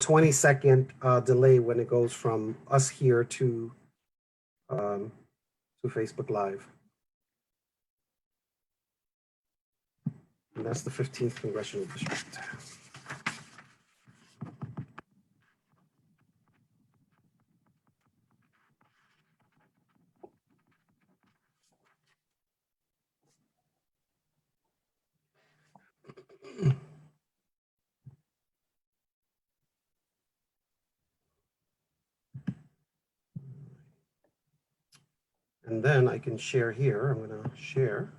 20-second delay when it goes from us here to Facebook Live. And that's the 15th Congressional District. And then I can share here. I'm going to share.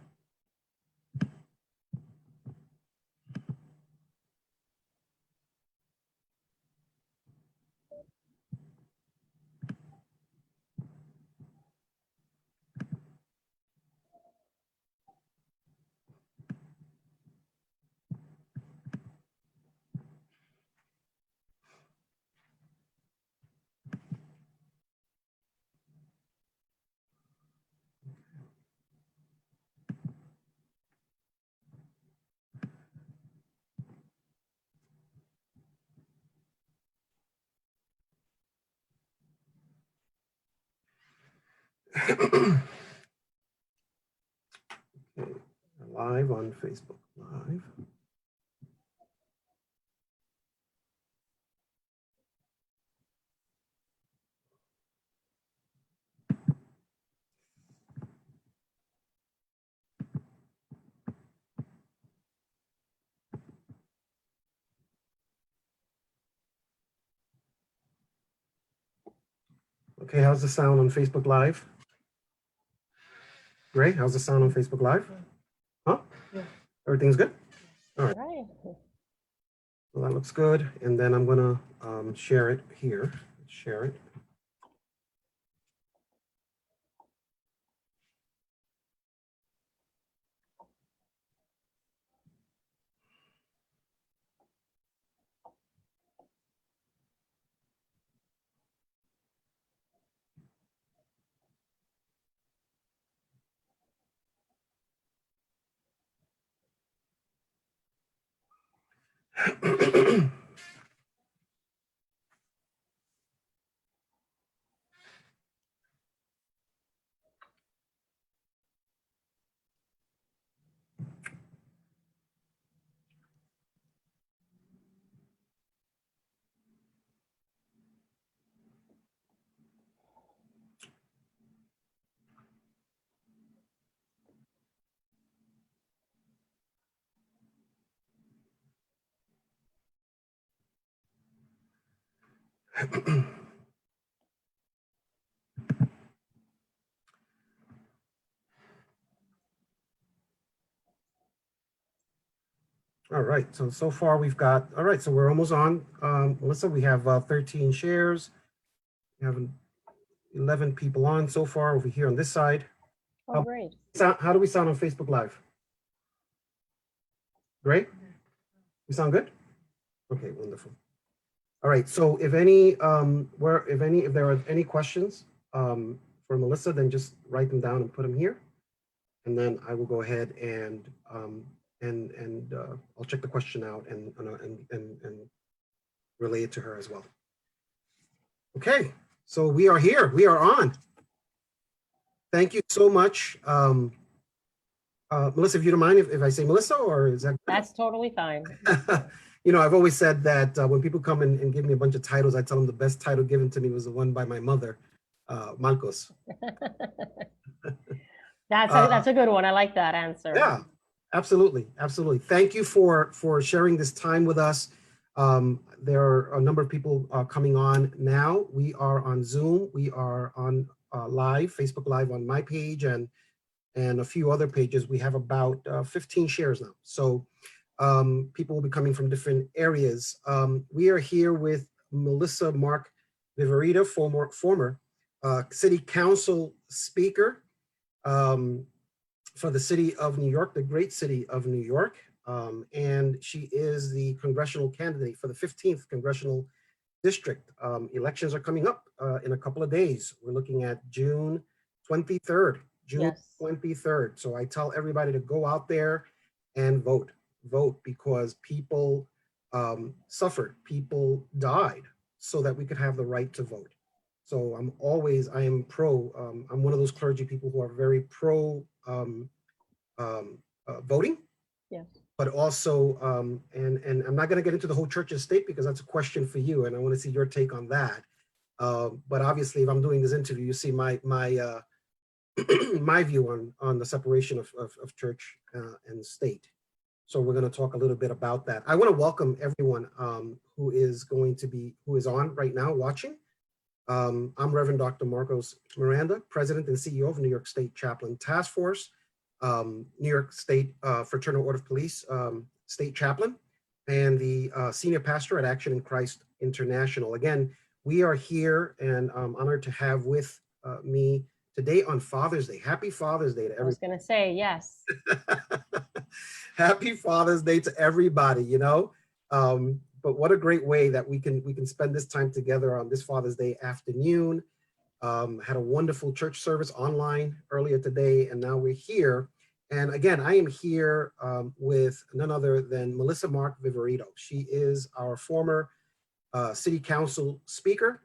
Okay, live on Facebook Live. Okay, how's the sound on Facebook Live? Great, how's the sound on Facebook Live? Huh? Yeah. Everything's good? All right. Well, that looks good. And then I'm gonna share it here. Share it. All right, so far we've got, all right, so we're almost on. Melissa, we have 13 shares. We have 11 people on so far over here on this side. Oh, great. How do we sound on Facebook Live? Great? We sound good? Okay, wonderful. All right, so if there are any questions for Melissa, then just write them down and put them here. And then I will go ahead and I'll check the question out and relay it to her as well. Okay, so we are here, we are on. Thank you so much. Melissa, if you don't mind if I say Melissa, or is that good? That's totally fine. You know, I've always said that when people come and give me a bunch of titles, I tell them the best title given to me was the one by my mother, Marcos. That's a good one. I like that answer. Yeah, absolutely, absolutely. Thank you for sharing this time with us. There are a number of people coming on now. We are on Zoom. We are on live, Facebook Live on my page and a few other pages. We have about 15 shares now. So people will be coming from different areas. We are here with Melissa Mark-Viverito, former city council speaker for the city of New York, the great city of New York. And she is the congressional candidate for the 15th Congressional District. Elections are coming up in a couple of days. We're looking at June 23rd. June 23rd. So I tell everybody to go out there and vote because people suffered. People died so that we could have the right to vote. So I am pro, I'm one of those clergy people who are very pro voting, Yes. but also, and I'm not going to get into the whole church and state because that's a question for you, and I want to see your take on that. But obviously, if I'm doing this interview, you see my my view on the separation of church and state. So we're going to talk a little bit about that. I want to welcome everyone who is on right now watching. I'm Reverend Dr. Marcos Miranda, President and CEO of New York State Chaplain Task Force, New York State Fraternal Order of Police State Chaplain, and the Senior Pastor at Action in Christ International. Again, we are here and I'm honored to have with me today on Father's Day. Happy Father's Day to everybody. I was going to say, yes. Happy Father's Day to everybody, you know. But what a great way that we can spend this time together on this Father's Day afternoon. Had a wonderful church service online earlier today, and now we're here. And again, I am here with none other than Melissa Mark-Viverito. She is our former city council speaker,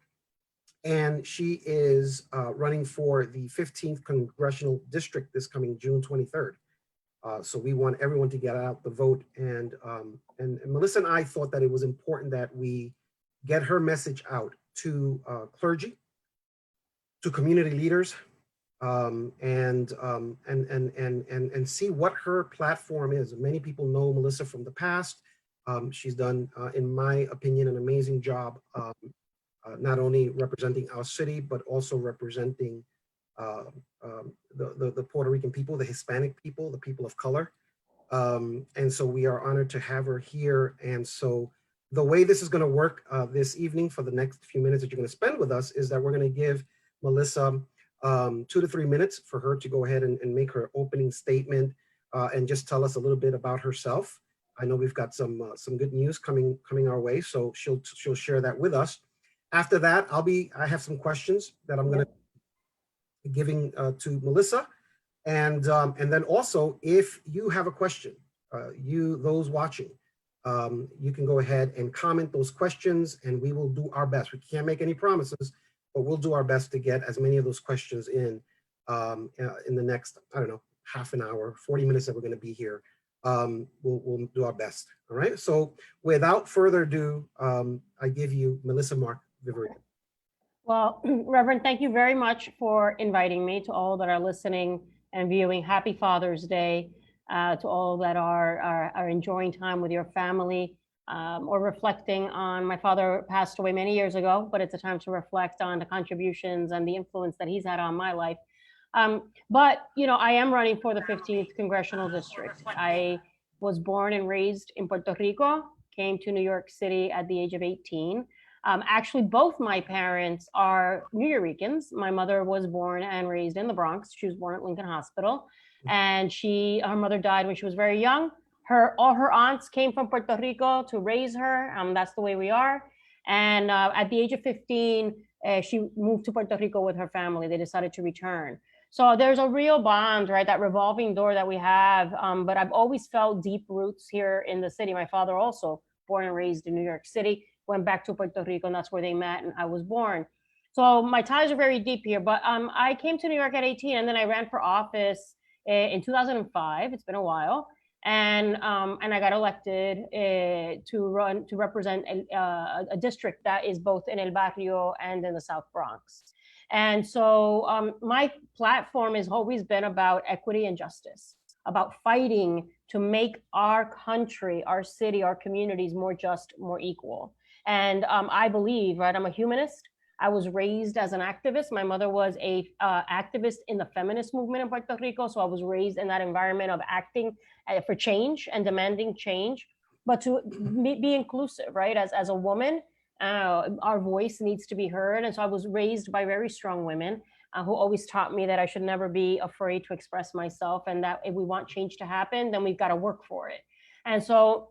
and she is running for the 15th Congressional District this coming June 23rd. So we want everyone to get out the vote. And Melissa and I thought that it was important that we get her message out to clergy, to community leaders, and see what her platform is. Many people know Melissa from the past. She's done, in my opinion, an amazing job, not only representing our city, but also representing the Puerto Rican people, the Hispanic people, the people of color. And so we are honored to have her here. And so the way this is going to work this evening for the next few minutes that you're going to spend with us is that we're going to give Melissa 2 to 3 minutes for her to go ahead and make her opening statement and just tell us a little bit about herself. I know we've got some good news coming our way, so she'll share that with us. After that, I have some questions that I'm going to be giving to Melissa, and then also if you have a question, those watching, you can go ahead and comment those questions, and we will do our best. We can't make any promises, but we'll do our best to get as many of those questions in the next, I don't know, half an hour, 40 minutes that we're going to be here. We'll do our best. All right. So without further ado, I give you Melissa Mark-Viverito. Well, Reverend, thank you very much for inviting me. To all that are listening and viewing, happy Father's Day. To all that are enjoying time with your family, or reflecting on, my father passed away many years ago, but it's a time to reflect on the contributions and the influence that he's had on my life. But, you know, I am running for the 15th Congressional District. I was born and raised in Puerto Rico, came to New York City at the age of 18. Actually, both my parents are New Yorkers. My mother was born and raised in the Bronx. She was born at Lincoln Hospital, and her mother died when she was very young. All her aunts came from Puerto Rico to raise her. That's the way we are. And at the age of 15, she moved to Puerto Rico with her family. They decided to return. So there's a real bond, right? That revolving door that we have. But I've always felt deep roots here in the city. My father also born and raised in New York City, went back to Puerto Rico, and that's where they met, and I was born. So my ties are very deep here. But I came to New York at 18, and then I ran for office in 2005. It's been a while. And I got elected to represent a district that is both in El Barrio and in the South Bronx. And so my platform has always been about equity and justice, about fighting to make our country, our city, our communities more just, more equal. And I believe, right, I'm a humanist. I was raised as an activist. My mother was a activist in the feminist movement in Puerto Rico. So I was raised in that environment of acting for change and demanding change, but to be inclusive, right? As a woman, our voice needs to be heard. And so I was raised by very strong women who always taught me that I should never be afraid to express myself, and that if we want change to happen, then we've got to work for it. And so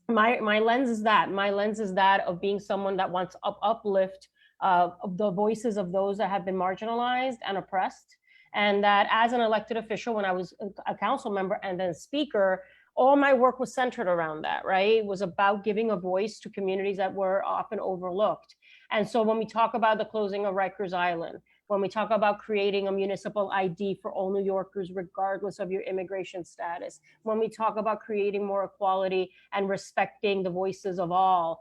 my lens is that. My lens is that of being someone that wants to uplift of the voices of those that have been marginalized and oppressed. And that as an elected official, when I was a council member and then speaker, all my work was centered around that, right? It was about giving a voice to communities that were often overlooked. And so when we talk about the closing of Rikers Island, when we talk about creating a municipal ID for all New Yorkers, regardless of your immigration status, when we talk about creating more equality and respecting the voices of all,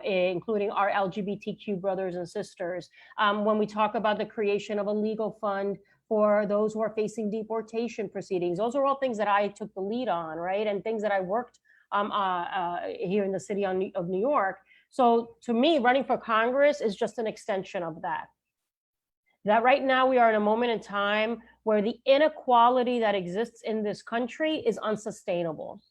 including our LGBTQ brothers and sisters, when we talk about the creation of a legal fund for those who are facing deportation proceedings, those are all things that I took the lead on, right? And things that I worked here in the city of New York. So to me, running for Congress is just an extension of that. That right now we are in a moment in time where the inequality that exists in this country is unsustainable.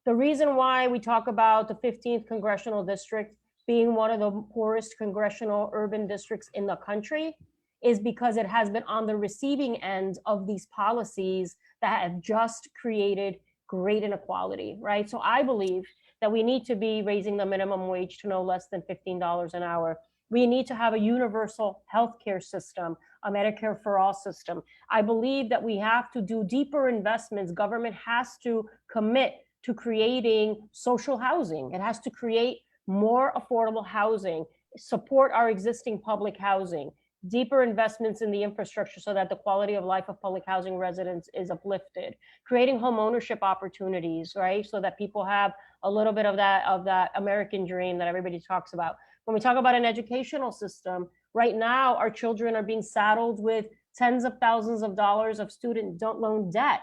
The reason why we talk about the 15th Congressional District being one of the poorest congressional urban districts in the country is because it has been on the receiving end of these policies that have just created great inequality, right? So I believe that we need to be raising the minimum wage to no less than $15 an hour. We need to have a universal healthcare system, a Medicare for all system. I believe that we have to do deeper investments. Government has to commit to creating social housing. It has to create more affordable housing, support our existing public housing, deeper investments in the infrastructure so that the quality of life of public housing residents is uplifted, creating home ownership opportunities, right? So that people have a little bit of that American dream that everybody talks about. When we talk about an educational system, right now our children are being saddled with tens of thousands of dollars of student loan debt.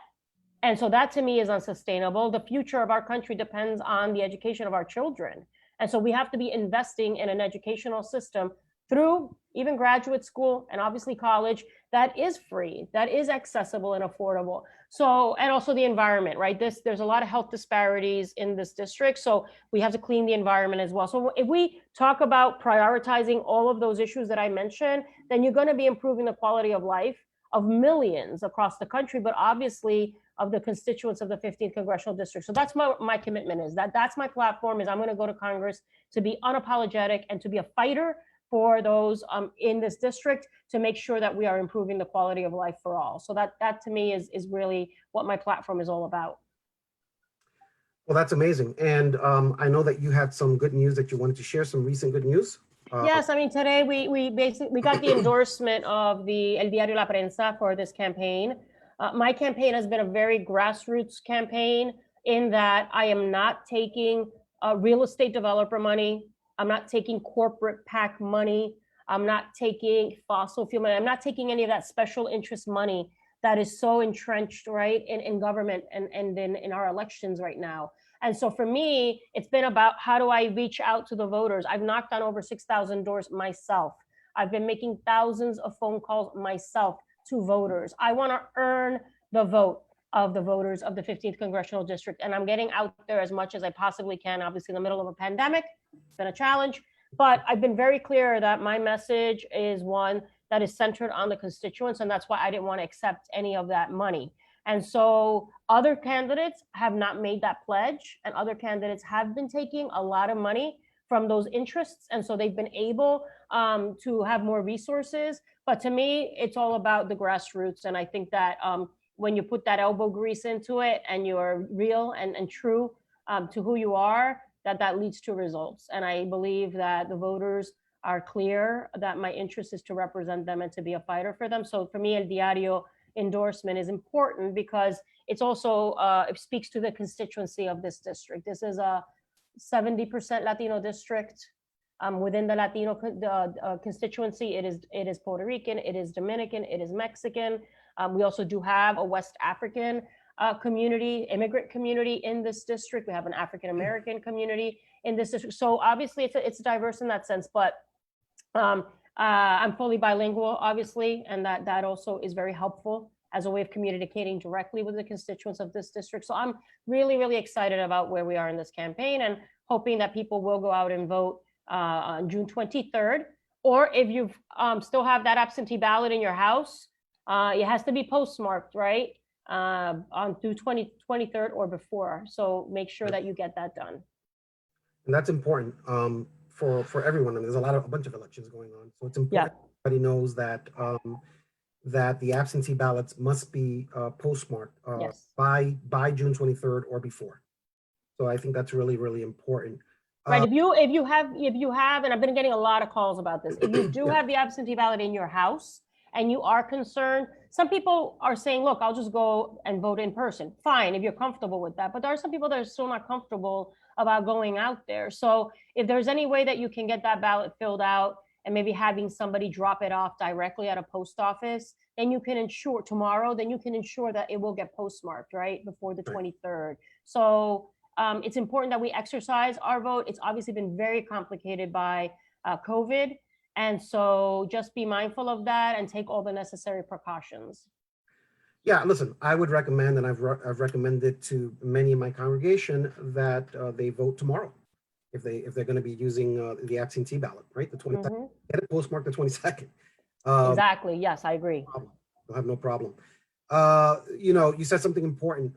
And so that to me is unsustainable. The future of our country depends on the education of our children. And so we have to be investing in an educational system through even graduate school and obviously college that is free, that is accessible and affordable. So, and also the environment, right? There's a lot of health disparities in this district. So we have to clean the environment as well. So if we talk about prioritizing all of those issues that I mentioned, then you're going to be improving the quality of life of millions across the country, but obviously of the constituents of the 15th Congressional District. So that's my commitment is that's my platform is I'm going to go to Congress to be unapologetic and to be a fighter for those in this district to make sure that we are improving the quality of life for all. So that to me is really what my platform is all about. Well, that's amazing. And I know that you had some good news that you wanted to share, some recent good news. Yes, I mean, today we got the endorsement of the El Diario La Prensa for this campaign. My campaign has been a very grassroots campaign in that I am not taking real estate developer money. I'm not taking corporate PAC money. I'm not taking fossil fuel money. I'm not taking any of that special interest money that is so entrenched, right, in government and in our elections right now. And so for me, it's been about how do I reach out to the voters? I've knocked on over 6,000 doors myself. I've been making thousands of phone calls myself to voters. I want to earn the vote of the voters of the 15th Congressional District. And I'm getting out there as much as I possibly can, obviously in the middle of a pandemic. It's been a challenge, but I've been very clear that my message is one that is centered on the constituents. And that's why I didn't want to accept any of that money. And so other candidates have not made that pledge, and other candidates have been taking a lot of money from those interests. And so they've been able to have more resources. But to me, it's all about the grassroots. And I think that when you put that elbow grease into it and you're real and true to who you are, that leads to results. And I believe that the voters are clear that my interest is to represent them and to be a fighter for them. So for me, El Diario endorsement is important because it's also, it speaks to the constituency of this district. This is a 70% Latino district. Within the Latino constituency, it is Puerto Rican, it is Dominican, it is Mexican. We also do have a West African community, immigrant community in this district. We have an African American community in this district. So obviously it's diverse in that sense, but I'm fully bilingual, obviously, and that also is very helpful as a way of communicating directly with the constituents of this district. So I'm really, really excited about where we are in this campaign and hoping that people will go out and vote on June 23rd. Or if you still have that absentee ballot in your house, it has to be postmarked, right? On through 23rd or before. So make sure that you get that done. And that's important for everyone. I mean, there's a bunch of elections going on. So it's important everybody knows that that the absentee ballots must be postmarked Yes. by June 23rd or before. So I think that's really, really important. Right. If you have, and I've been getting a lot of calls about this. If you do Yeah. have the absentee ballot in your house and you are concerned, some people are saying, look, I'll just go and vote in person. Fine, if you're comfortable with that. But there are some people that are still not comfortable about going out there. So if there's any way that you can get that ballot filled out and maybe having somebody drop it off directly at a post office, then you can ensure tomorrow, then you can ensure that it will get postmarked, right, before the 23rd. So it's important that we exercise our vote. It's obviously been very complicated by COVID. And so just be mindful of that and take all the necessary precautions. Yeah, listen, I would recommend, and I've recommended to many in my congregation that they vote tomorrow if they're going to be using the absentee ballot, right? The 22nd, get it postmarked the 22nd. Exactly. Yes, I agree. You'll have no problem. You said something important,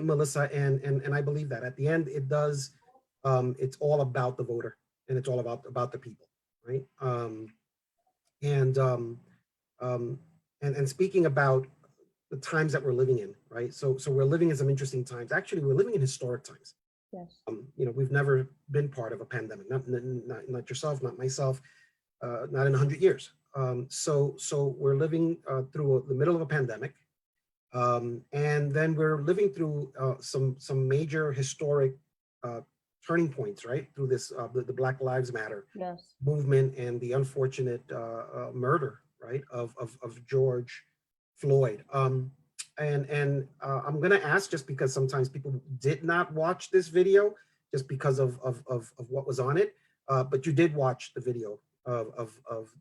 Melissa, and I believe that at the end it does. It's all about the voter, and it's all about the people, right? And speaking about the times that we're living in, right? So we're living in some interesting times. Actually, we're living in historic times. Yes. We've never been part of a pandemic. Not yourself, not myself, not in 100 years. So we're living through the middle of a pandemic, and then we're living through some major historic turning points, right? Through this the Black Lives Matter movement and the unfortunate murder, right, of George Floyd. And I'm going to ask, just because sometimes people did not watch this video just because of what was on it, but you did watch the video of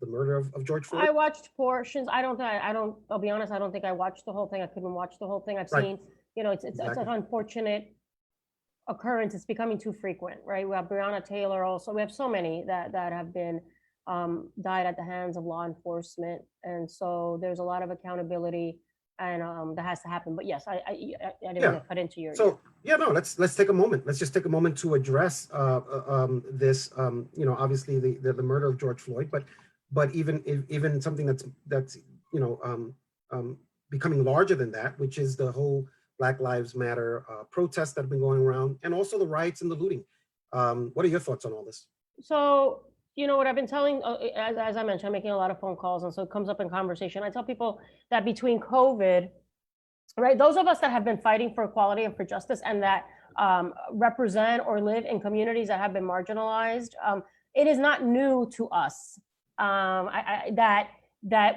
the murder of George Floyd. I watched portions. I'll be honest, I don't think I watched the whole thing. I couldn't watch the whole thing. I've seen, it's an unfortunate occurrence. It's becoming too frequent, right? We have Breonna Taylor also. We have so many that have been died at the hands of law enforcement. And so there's a lot of accountability and that has to happen. But yes, I didn't want to cut into your. So let's take a moment. Let's just take a moment to address this. Obviously the murder of George Floyd, but even something that's becoming larger than that, which is the whole Black Lives Matter protests that have been going around, and also the riots and the looting. What are your thoughts on all this? So, what I've been telling, as I mentioned, I'm making a lot of phone calls, and so it comes up in conversation. I tell people that between COVID, right, those of us that have been fighting for equality and for justice and that represent or live in communities that have been marginalized, it is not new to us that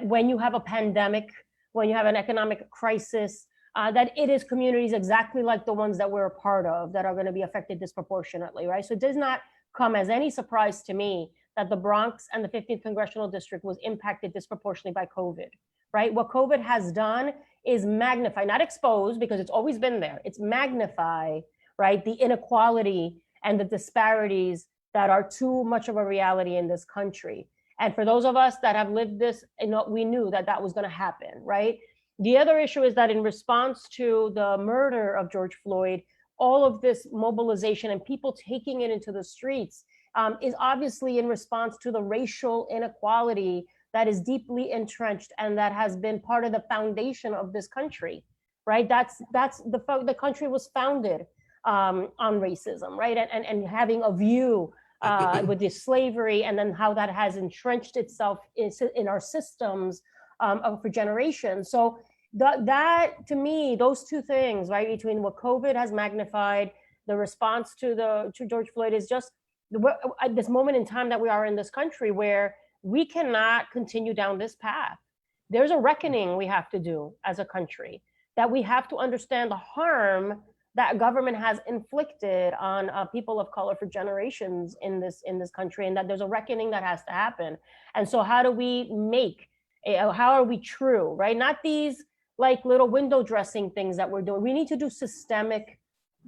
when you have a pandemic, when you have an economic crisis, that it is communities exactly like the ones that we're a part of that are going to be affected disproportionately, right? So it does not come as any surprise to me that the Bronx and the 15th Congressional District was impacted disproportionately by COVID, right? What COVID has done is magnify, not expose, because it's always been there. It's magnify, right, the inequality and the disparities that are too much of a reality in this country. And for those of us that have lived this, we knew that was going to happen, right? The other issue is that in response to the murder of George Floyd, all of this mobilization and people taking it into the streets is obviously in response to the racial inequality that is deeply entrenched and that has been part of the foundation of this country, right? That's the country was founded on racism, right? And having a view with the slavery and then how that has entrenched itself in our systems for generations. So that to me, those two things, right, between what COVID has magnified, the response to George Floyd is just at this moment in time that we are in this country where we cannot continue down this path. There's a reckoning we have to do as a country, that we have to understand the harm that government has inflicted on people of color for generations in this country, and that there's a reckoning that has to happen. And so how do we how are we true, right? Not these like little window dressing things that we're doing. We need to do systemic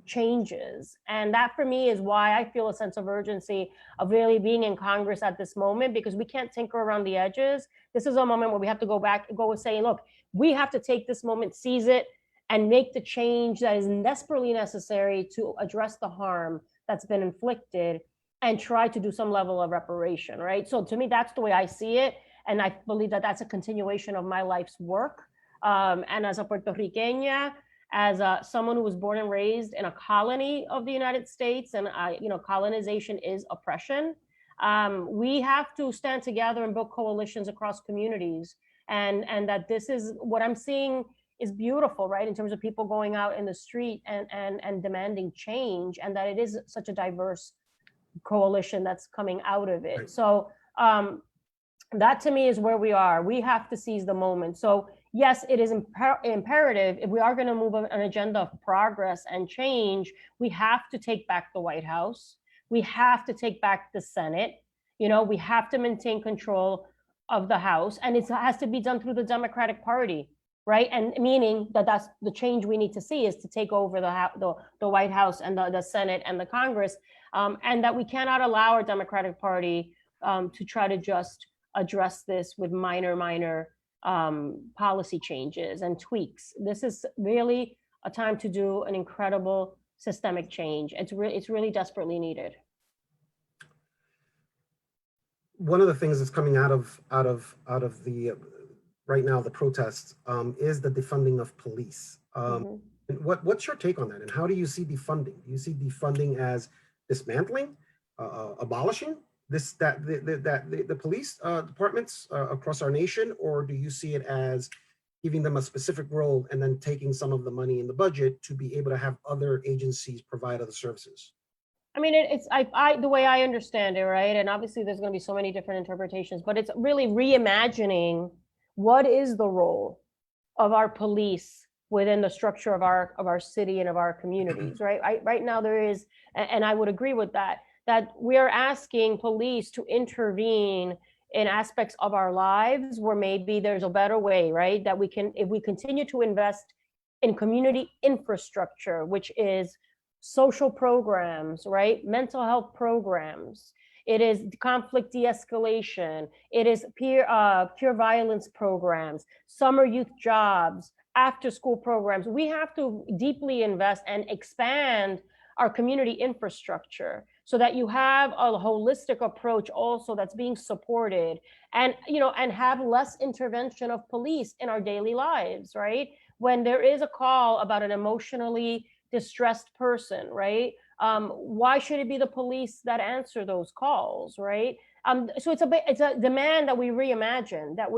changes. And that for me is why I feel a sense of urgency of really being in Congress at this moment, because we can't tinker around the edges. This is a moment where we have to go and say, look, we have to take this moment, seize it, and make the change that is desperately necessary to address the harm that's been inflicted and try to do some level of reparation, right? So to me, that's the way I see it. And I believe that that's a continuation of my life's work. And as a Puerto Riqueña, as someone who was born and raised in a colony of the United States, and colonization is oppression. We have to stand together and build coalitions across communities, and that this is what I'm seeing is beautiful, right? In terms of people going out in the street and demanding change, and that it is such a diverse coalition that's coming out of it. Right. So that to me is where we are. We have to seize the moment. So yes, it is imperative, if we are going to move an agenda of progress and change, we have to take back the White House. We have to take back the Senate. We have to maintain control of the House, and it has to be done through the Democratic Party, right? And meaning that that's the change we need to see, is to take over the White House and the Senate and the Congress, and that we cannot allow our Democratic Party to try to just address this with minor policy changes and tweaks. This is really a time to do an incredible systemic change. It's really desperately needed. One of the things that's coming out of the right now, the protests, is the defunding of police. What's your take on that, and how do you see defunding? Do you see defunding as dismantling, abolishing the police departments across our nation, or do you see it as giving them a specific role and then taking some of the money in the budget to be able to have other agencies provide other services? I mean, it's the way I understand it, right? And obviously there's going to be so many different interpretations, but it's really reimagining what is the role of our police within the structure of our city and of our communities, right? Right now there is, and I would agree with that we are asking police to intervene in aspects of our lives where maybe there's a better way, right? That we can, if we continue to invest in community infrastructure, which is social programs, right? Mental health programs. It is conflict de-escalation. It is peer violence programs, summer youth jobs, after school programs. We have to deeply invest and expand our community infrastructure so that you have a holistic approach also that's being supported, and have less intervention of police in our daily lives, right? When there is a call about an emotionally distressed person, right? Why should it be the police that answer those calls, right? So it's a demand that we reimagine, that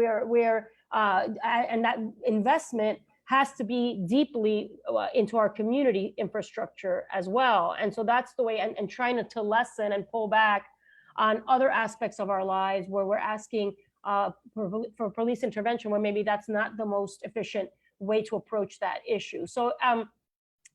and that investment has to be deeply into our community infrastructure as well. And so that's the way, and trying to lessen and pull back on other aspects of our lives where we're asking for police intervention, where maybe that's not the most efficient way to approach that issue. So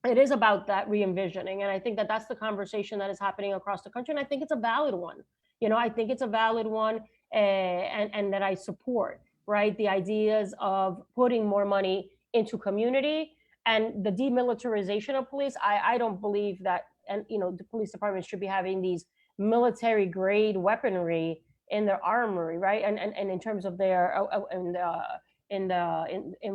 it is about that re-envisioning. And I think that that's the conversation that is happening across the country. And I think it's a valid one. I think it's a valid one, and that I support, right? The ideas of putting more money into community and the demilitarization of police. I don't believe that, and the police department should be having these military grade weaponry in their armory, right? And in terms of their in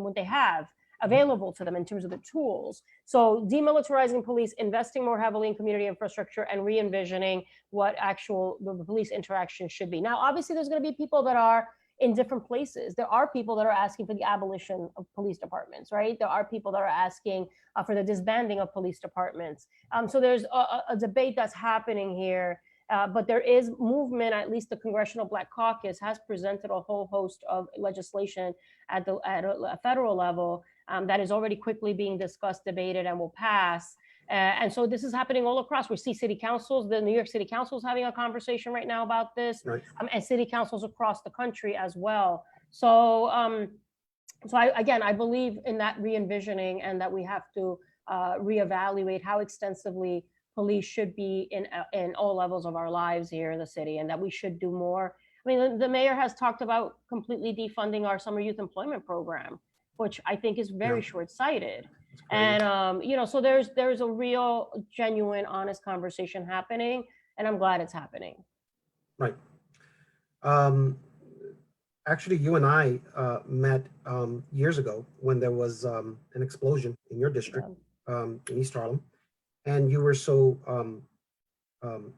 what they have available to them in terms of the tools. So demilitarizing police, investing more heavily in community infrastructure, and re-envisioning what the police interaction should be. Now, obviously, there's going to be people that are in different places. There are people that are asking for the abolition of police departments, right? There are people that are asking for the disbanding of police departments. So there's a debate that's happening here, but there is movement. At least the Congressional Black Caucus has presented a whole host of legislation at a federal level that is already quickly being discussed, debated, and will pass. And so this is happening all across. We see city councils, the New York City Council is having a conversation right now about this, right. And city councils across the country as well. So, I believe in that re-envisioning, and that we have to reevaluate how extensively police should be in all levels of our lives here in the city, and that we should do more. I mean, the mayor has talked about completely defunding our summer youth employment program, which I think is very short-sighted. And so there's a real, genuine, honest conversation happening, and I'm glad it's happening. Right. Actually, you and I met years ago when there was an explosion in your district, in East Harlem, and you were so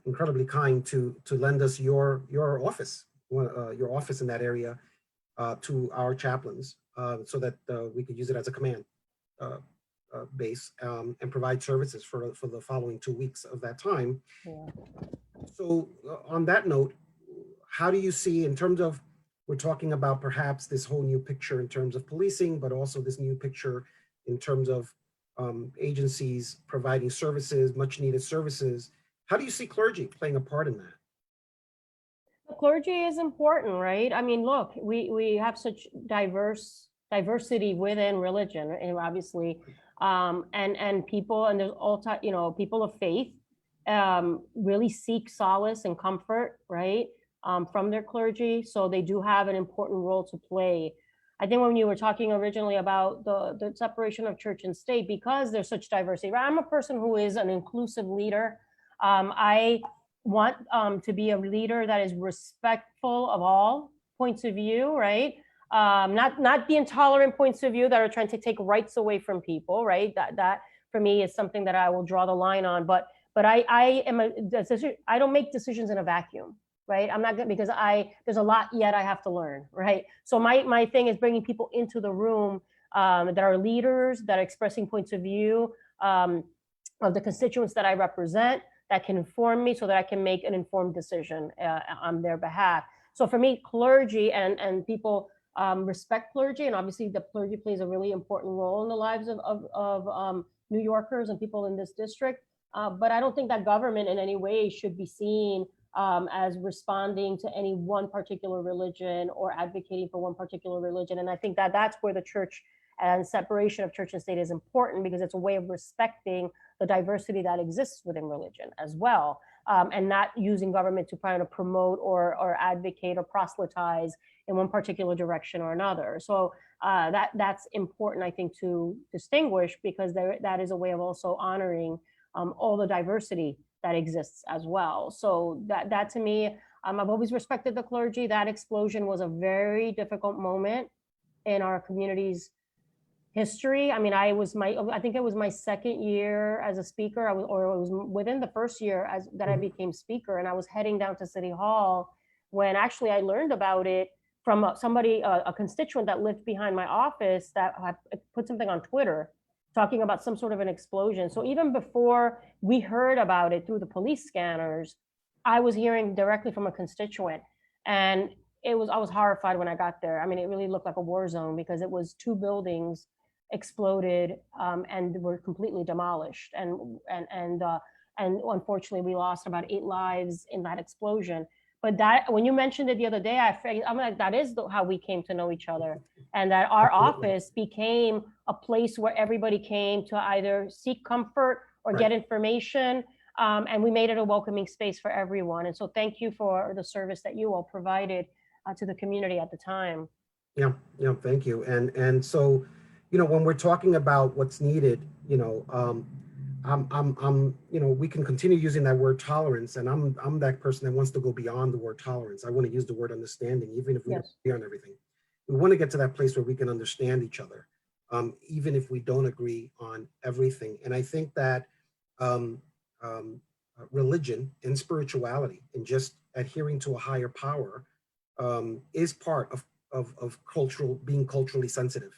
incredibly kind to lend us your office your office in that area to our chaplains so that we could use it as a command base and provide services for the following 2 weeks of that time. Yeah. So on that note, how do you see in terms of, we're talking about perhaps this whole new picture in terms of policing, but also this new picture in terms of agencies providing services, much needed services. How do you see clergy playing a part in that? The clergy is important, right? I mean, look, we have such diversity within religion, and obviously, and people, and there's all type, people of faith really seek solace and comfort, right, from their clergy. So they do have an important role to play. I think when you were talking originally about the separation of church and state, because there's such diversity, right? I'm a person who is an inclusive leader. I want to be a leader that is respectful of all points of view, right? Not the intolerant points of view that are trying to take rights away from people, right? That for me is something that I will draw the line on. But I don't make decisions in a vacuum, right? I'm not gonna, because there's a lot yet I have to learn, right? So my thing is bringing people into the room that are leaders, that are expressing points of view of the constituents that I represent, that can inform me so that I can make an informed decision on their behalf. So for me, clergy and people respect clergy, and obviously the clergy plays a really important role in the lives of New Yorkers and people in this district. But I don't think that government in any way should be seen as responding to any one particular religion or advocating for one particular religion. And I think that that's where the church and separation of church and state is important, because it's a way of respecting the diversity that exists within religion as well, and not using government to kind of promote or advocate or proselytize in one particular direction or another. So that's important, I think, to distinguish, because that is a way of also honoring all the diversity that exists as well. So that to me, I've always respected the clergy. That explosion was a very difficult moment in our community's history. I mean, I think it was my second year as a speaker, or it was within the first year that I became speaker, and I was heading down to City Hall when actually I learned about it from somebody, a constituent that lived behind my office, that had put something on Twitter talking about some sort of an explosion. So even before we heard about it through the police scanners, I was hearing directly from a constituent, and I was horrified when I got there. I mean, it really looked like a war zone, because it was 2 buildings exploded and were completely demolished, and unfortunately we lost about 8 lives in that explosion. But that, when you mentioned it the other day, I'm like, that is how we came to know each other, and that our office became a place where everybody came to either seek comfort or get information, and we made it a welcoming space for everyone. And so thank you for the service that you all provided to the community at the time. Yeah, thank you. And so, when we're talking about what's needed, we can continue using that word tolerance, and I'm that person that wants to go beyond the word tolerance. I want to use the word understanding, even if we don't agree on everything. We want to get to that place where we can understand each other, even if we don't agree on everything. And I think that religion and spirituality and just adhering to a higher power is part of being culturally sensitive.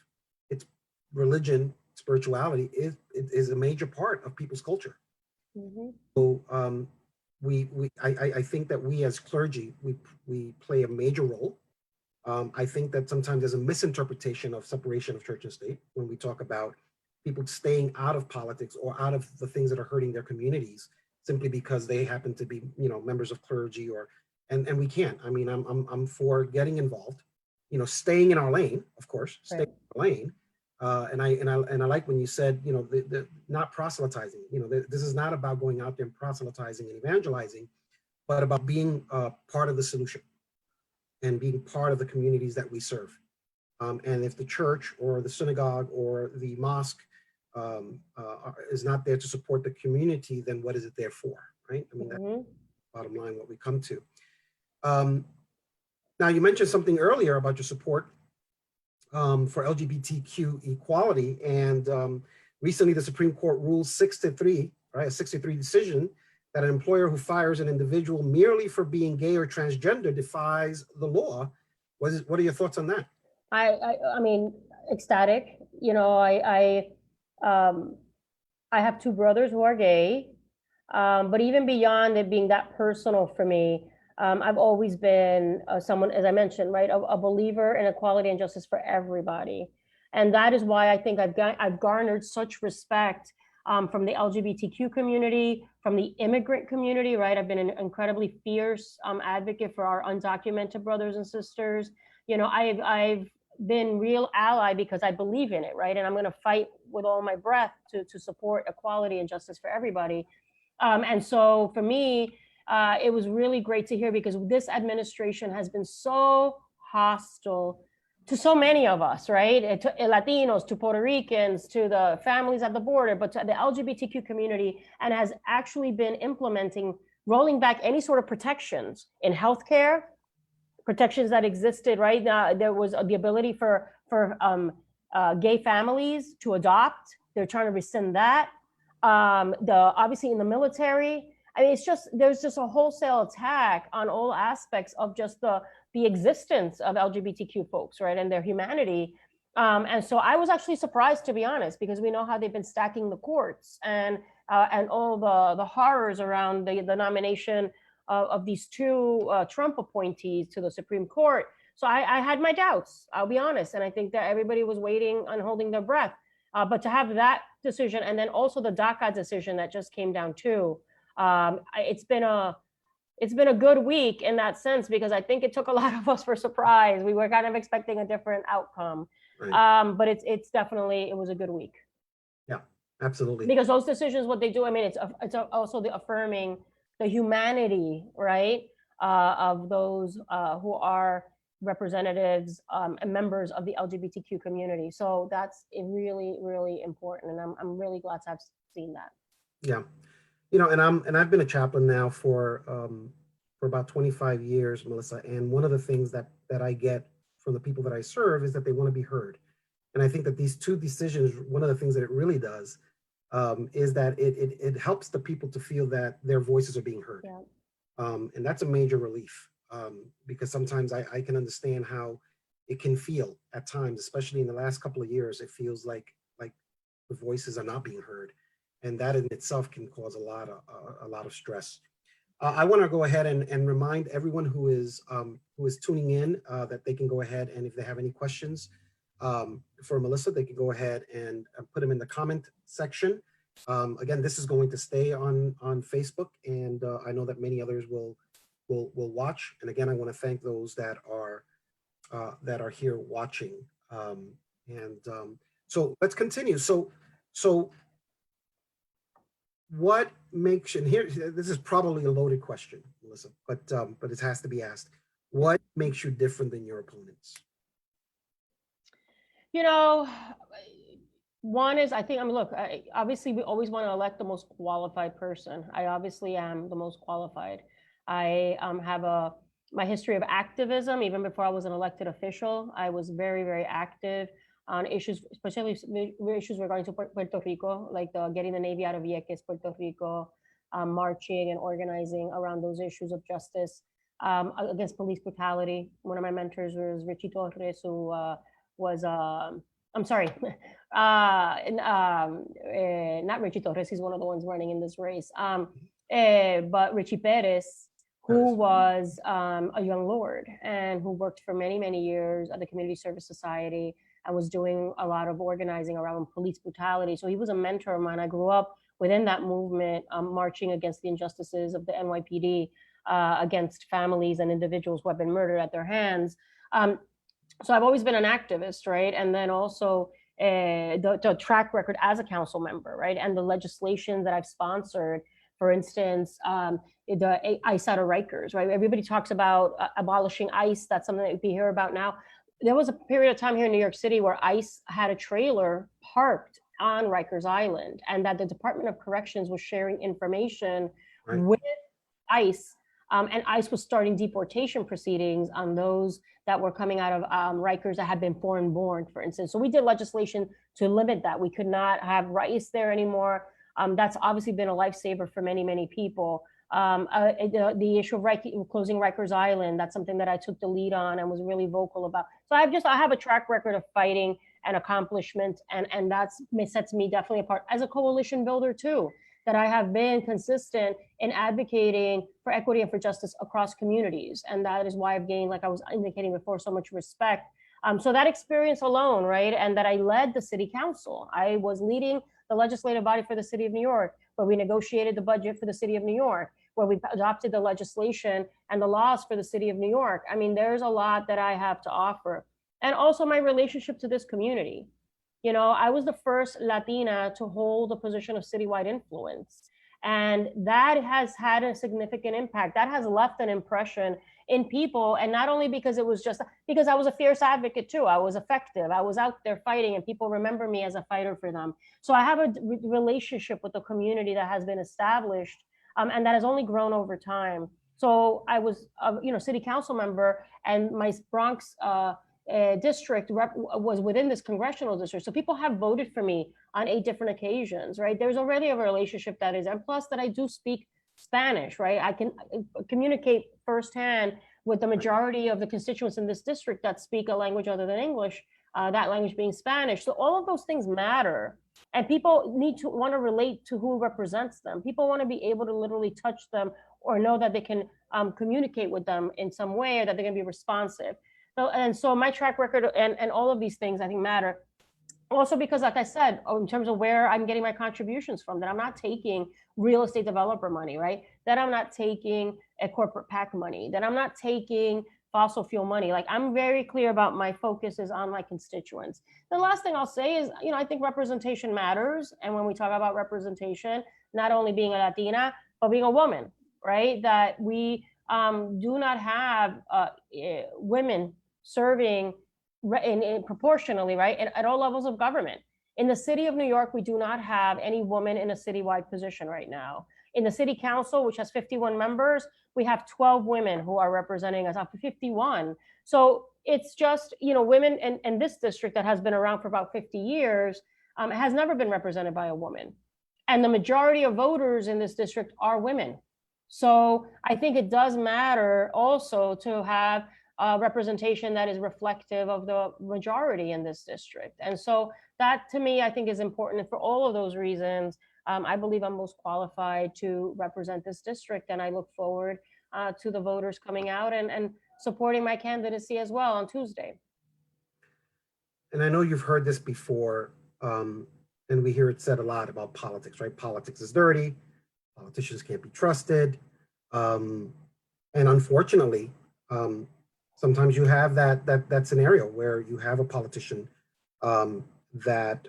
It's religion, spirituality is a major part of people's culture. Mm-hmm. So I think that we as clergy, we play a major role. I think that sometimes there's a misinterpretation of separation of church and state when we talk about people staying out of politics or out of the things that are hurting their communities simply because they happen to be, members of clergy and we can't. I mean, I'm for getting involved, staying in our lane, of course, staying in our lane. And I like when you said, the not proselytizing. This is not about going out there and proselytizing and evangelizing, but about being part of the solution and being part of the communities that we serve. And if the church or the synagogue or the mosque is not there to support the community, then what is it there for, right? I mean, that's bottom line what we come to. Now, you mentioned something earlier about your support for LGBTQ equality, and recently the Supreme Court ruled 6-3, right, a 6-3 decision that an employer who fires an individual merely for being gay or transgender defies the law. What are your thoughts on that? I mean, ecstatic. You know, um, I have two brothers who are gay, but even beyond it being that personal for me, I've always been someone, as I mentioned, right, a believer in equality and justice for everybody, and that is why I think I've garnered such respect from the LGBTQ community, from the immigrant community, right? I've been an incredibly fierce advocate for our undocumented brothers and sisters. You know, I've been real ally because I believe in it, right? And I'm going to fight with all my breath to support equality and justice for everybody. And so for me, it was really great to hear because this administration has been so hostile to so many of us, right? To Latinos, to Puerto Ricans, to the families at the border, but to the LGBTQ community, and has actually been implementing, rolling back any sort of protections in healthcare, protections that existed, right? There was the ability for gay families to adopt. They're trying to rescind that. Obviously in the military, I mean, there's just a wholesale attack on all aspects of just the existence of LGBTQ folks, right, and their humanity. And so I was actually surprised, to be honest, because we know how they've been stacking the courts and all the horrors around the nomination of these two Trump appointees to the Supreme Court. So I had my doubts, I'll be honest. And I think that everybody was waiting and holding their breath. But to have that decision, and then also the DACA decision that just came down too, it's been a good week in that sense, because I think it took a lot of us for surprise. We were kind of expecting a different outcome. Right. But it was a good week. Yeah, absolutely. Because those decisions, what they do, I mean, it's also the affirming the humanity, right, of those who are representatives and members of the LGBTQ community. So that's really, really important, and I'm really glad to have seen that. Yeah, you know, and I've been a chaplain now for about 25 years, Melissa. And one of the things that I get from the people that I serve is that they want to be heard. And I think that these two decisions, one of the things that it really does is that it helps the people to feel that their voices are being heard. Yeah. And that's a major relief because sometimes I can understand how it can feel at times, especially in the last couple of years. It feels like the voices are not being heard, and that in itself can cause a lot of stress. I want to go ahead and remind everyone who is tuning in that they can go ahead, and if they have any questions for Melissa, they can go ahead and put them in the comment section. Again, this is going to stay on Facebook, and I know that many others will watch. And again, I want to thank those that are here watching. So let's continue. So what makes, and here, this is probably a loaded question, Melissa, but it has to be asked. What makes you different than your opponents? You know, one is, I think, look, obviously we always want to elect the most qualified person. I obviously am the most qualified. I have my history of activism. Even before I was an elected official, I was very, very active on issues, especially issues regarding to Puerto Rico, like getting the Navy out of Vieques, Puerto Rico, marching and organizing around those issues of justice against police brutality. One of my mentors was Richie Torres, who was, I'm sorry, not Richie Torres, he's one of the ones running in this race, but Richie Perez, who was a young lord and who worked for many, many years at the Community Service Society and was doing a lot of organizing around police brutality. So he was a mentor of mine. I grew up within that movement, marching against the injustices of the NYPD, against families and individuals who have been murdered at their hands. So I've always been an activist, right? And then also the track record as a council member, right? And the legislation that I've sponsored, for instance, the ICE out of Rikers, right? Everybody talks about abolishing ICE. That's something that we hear about now. There was a period of time here in New York City where ICE had a trailer parked on Rikers Island, and that the Department of Corrections was sharing information with ICE, and ICE was starting deportation proceedings on those that were coming out of Rikers that had been foreign born, for instance. So we did legislation to limit that. We could not have ICE there anymore. That's obviously been a lifesaver for many, many people. The issue of closing Rikers Island, that's something that I took the lead on and was really vocal about. So I have a track record of fighting and accomplishment, and that sets me definitely apart as a coalition builder too, that I have been consistent in advocating for equity and for justice across communities. And that is why I've gained, like I was indicating before, so much respect. So that experience alone, right? And that I led the city council. I was leading the legislative body for the city of New York, where we negotiated the budget for the city of New York, where we adopted the legislation and the laws for the city of New York. I mean, there's a lot that I have to offer. And also my relationship to this community. You know, I was the first Latina to hold a position of citywide influence. And that has had a significant impact. That has left an impression in people. And not only because it was just because I was a fierce advocate too, I was effective. I was out there fighting and people remember me as a fighter for them. So I have a relationship with the community that has been established and that has only grown over time. So I was, city council member, and my Bronx district was within this congressional district. So people have voted for me on 8 different occasions, right? There's already a relationship that is, and plus that I do speak Spanish, right? I can communicate firsthand with the majority of the constituents in this district that speak a language other than English, that language being Spanish. So all of those things matter. And people need to want to relate to who represents them. People want to be able to literally touch them or know that they can communicate with them in some way, or that they're going to be responsive. So my track record and all of these things I think matter. Also because, like I said, in terms of where I'm getting my contributions from, that I'm not taking real estate developer money, right? That I'm not taking a corporate PAC money, that I'm not taking fossil fuel money. Like, I'm very clear about my focus is on my constituents. The last thing I'll say is, I think representation matters. And when we talk about representation, not only being a Latina, but being a woman, right? That we do not have women serving in proportionally, right, at all levels of government. In the city of New York, we do not have any woman in a citywide position right now. In the city council, which has 51 members, we have 12 women who are representing us, up to 51. So it's just, women in this district that has been around for about 50 years has never been represented by a woman. And the majority of voters in this district are women. So I think it does matter also to have representation that is reflective of the majority in this district. And so that, to me, I think is important. And for all of those reasons, I believe I'm most qualified to represent this district. And I look forward to the voters coming out and supporting my candidacy as well on Tuesday. And I know you've heard this before, and we hear it said a lot about politics, right? Politics is dirty. Politicians can't be trusted. And unfortunately, sometimes you have that scenario where you have a politician that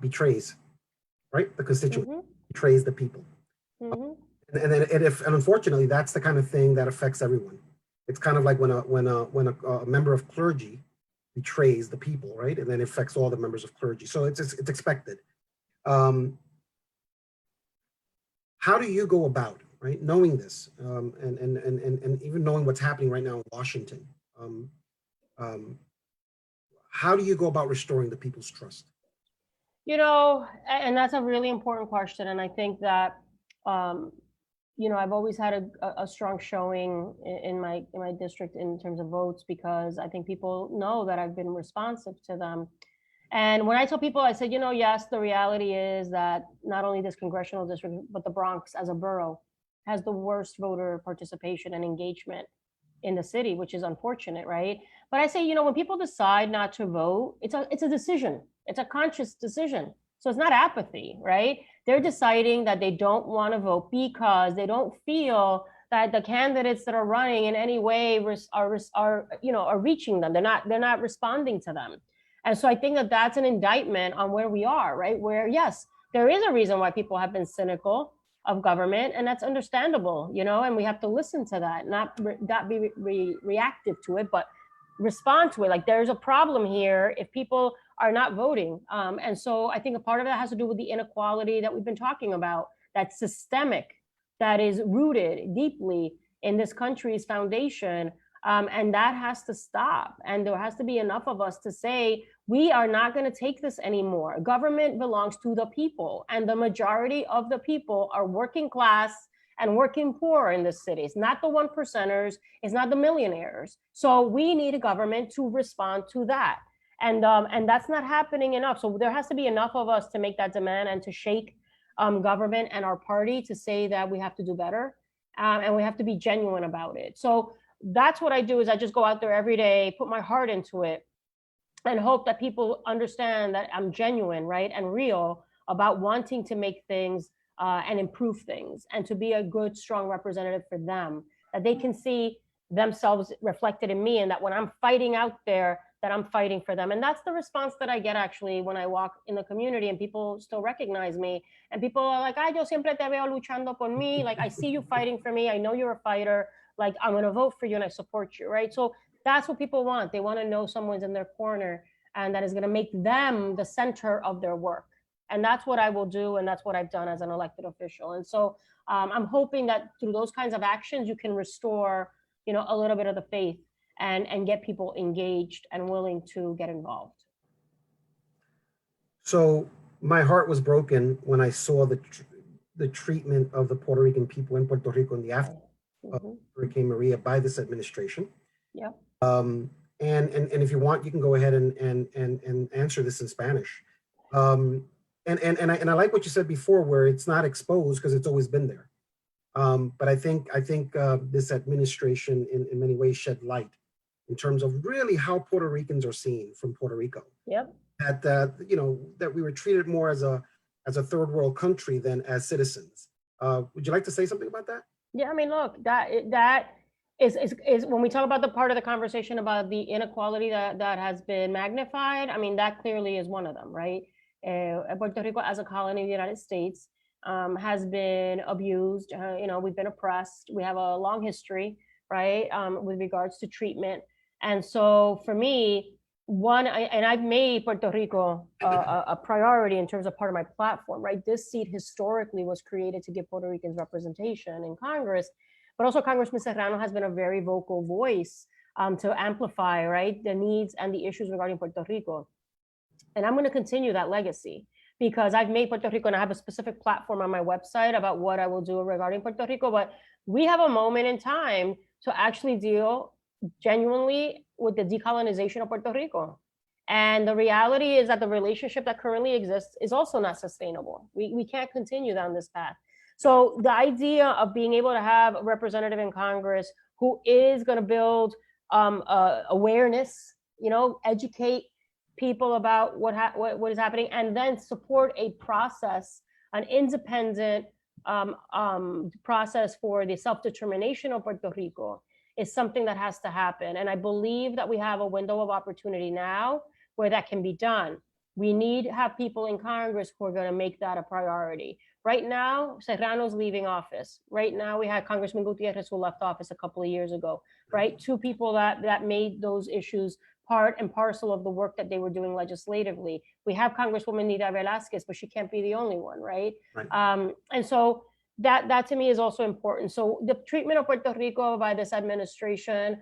betrays, right, the constituent, mm-hmm. betrays the people, mm-hmm. and unfortunately, that's the kind of thing that affects everyone. It's kind of like when a member of clergy betrays the people, right, and then it affects all the members of clergy. So it's expected. How do you go about, right, knowing this, and even knowing what's happening right now in Washington? How do you go about restoring the people's trust? And that's a really important question. And I think that, I've always had a strong showing in my district in terms of votes, because I think people know that I've been responsive to them. And when I tell people, I said, yes, the reality is that not only this congressional district, but the Bronx as a borough has the worst voter participation and engagement in the city, which is unfortunate, right? But I say, when people decide not to vote, it's a decision. It's a conscious decision. So it's not apathy, right? They're deciding that they don't want to vote because they don't feel that the candidates that are running in any way are reaching them. They're not responding to them. And so I think that that's an indictment on where we are, right? Where, yes, there is a reason why people have been cynical of government, and that's understandable, and we have to listen to that, not be reactive to it, but respond to it. Like, there's a problem here if people are not voting. And so I think a part of that has to do with the inequality that we've been talking about, that's systemic, that is rooted deeply in this country's foundation And that has to stop. And there has to be enough of us to say, we are not going to take this anymore. Government belongs to the people, and the majority of the people are working class and working poor in the cities, not the 1%ers, it's not the millionaires. So we need a government to respond to that. And that's not happening enough. So there has to be enough of us to make that demand and to shake government and our party to say that we have to do better, and we have to be genuine about it. So that's what I do, is I just go out there every day, put my heart into it, and hope that people understand that I'm genuine, right, and real about wanting to make things and improve things, and to be a good, strong representative for them, that they can see themselves reflected in me, and that when I'm fighting out there, that I'm fighting for them. And that's the response that I get actually when I walk in the community and people still recognize me, and people are like, ay, yo siempre te veo luchando por mí, like I see you fighting for me, I know you're a fighter, like I'm going to vote for you and I support you, right? So that's what people want. They want to know someone's in their corner and that is going to make them the center of their work. And that's what I will do, and that's what I've done as an elected official. And so I'm hoping that through those kinds of actions, you can restore, a little bit of the faith and get people engaged and willing to get involved. So my heart was broken when I saw the treatment of the Puerto Rican people in Puerto Rico in the aftermath of Hurricane Maria by this administration. Yep. And if you want, you can go ahead and answer this in Spanish. And I like what you said before, where it's not exposed because it's always been there. But I think this administration in many ways shed light in terms of really how Puerto Ricans are seen from Puerto Rico. Yep. That we were treated more as a third world country than as citizens. Would you like to say something about that? Yeah, I mean, look, that is when we talk about the part of the conversation about the inequality that has been magnified. I mean, that clearly is one of them, right? Puerto Rico, as a colony of the United States, has been abused. We've been oppressed. We have a long history, right, with regards to treatment. And so for me, I've made Puerto Rico a priority in terms of part of my platform, right? This seat historically was created to give Puerto Ricans representation in Congress, but also Congressman Serrano has been a very vocal voice to amplify, right, the needs and the issues regarding Puerto Rico. And I'm going to continue that legacy because I've made Puerto Rico, and I have a specific platform on my website about what I will do regarding Puerto Rico. But we have a moment in time to actually deal genuinely with the decolonization of Puerto Rico. And the reality is that the relationship that currently exists is also not sustainable. We can't continue down this path. So the idea of being able to have a representative in Congress who is going to build awareness, educate people about what is happening, and then support a process, an independent process for the self-determination of Puerto Rico, is something that has to happen. And I believe that we have a window of opportunity now where that can be done. We need to have people in Congress who are going to make that a priority. Right now, Serrano's leaving office. Right now, we had Congressman Gutierrez who left office a couple of years ago, right? Two people that made those issues part and parcel of the work that they were doing legislatively. We have Congresswoman Nida Velázquez, but she can't be the only one, right? And so that to me is also important. So the treatment of Puerto Rico by this administration